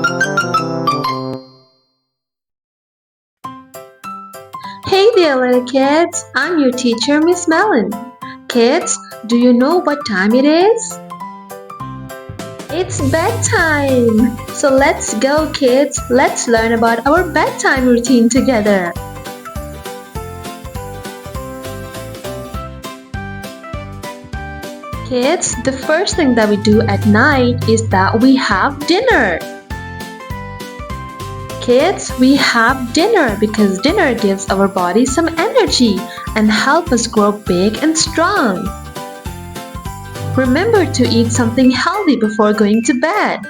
Hey there, little kids. I'm your teacher, Miss Melon. Kids, do you know what time it is? It's bedtime! So let's go, kids. Let's learn about our bedtime routine together. Kids, the first thing that we do at night is that we have dinner. Kids, we have dinner because dinner gives our body some energy and help us grow big and strong. Remember to eat something healthy before going to bed.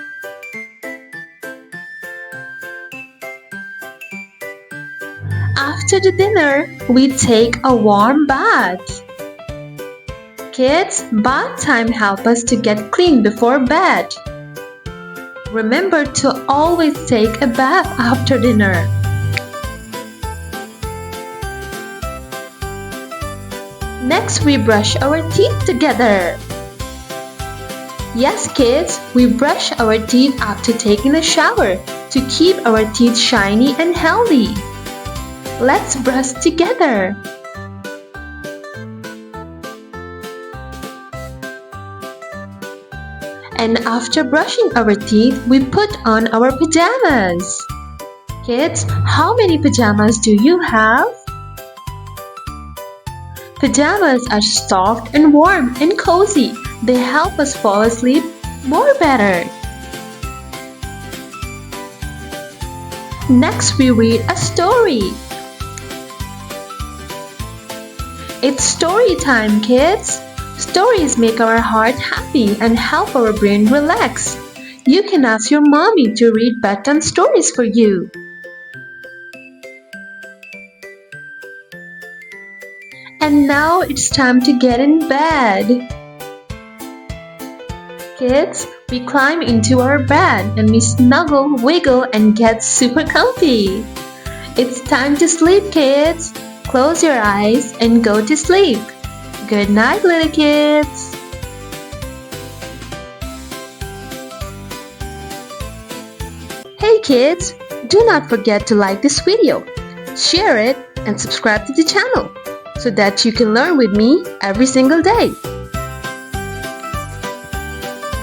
After the dinner, we take a warm bath. Kids, bath time helps us to get clean before bed. Remember to always take a bath after dinner. Next, we brush our teeth together. Yes, kids, we brush our teeth after taking a shower to keep our teeth shiny and healthy. Let's brush together. And after brushing our teeth, we put on our pajamas. Kids, how many pajamas do you have? Pajamas are soft and warm and cozy. They help us fall asleep more better. Next, we read a story. It's story time, kids. Stories make our heart happy and help our brain relax. You can ask your mommy to read bedtime stories for you. And now it's time to get in bed. Kids, we climb into our bed and we snuggle, wiggle, and get super comfy. It's time to sleep, kids. Close your eyes and go to sleep. Good night, little kids. Hey kids, do not forget to like this video, share it, and subscribe to the channel so that you can learn with me every single day.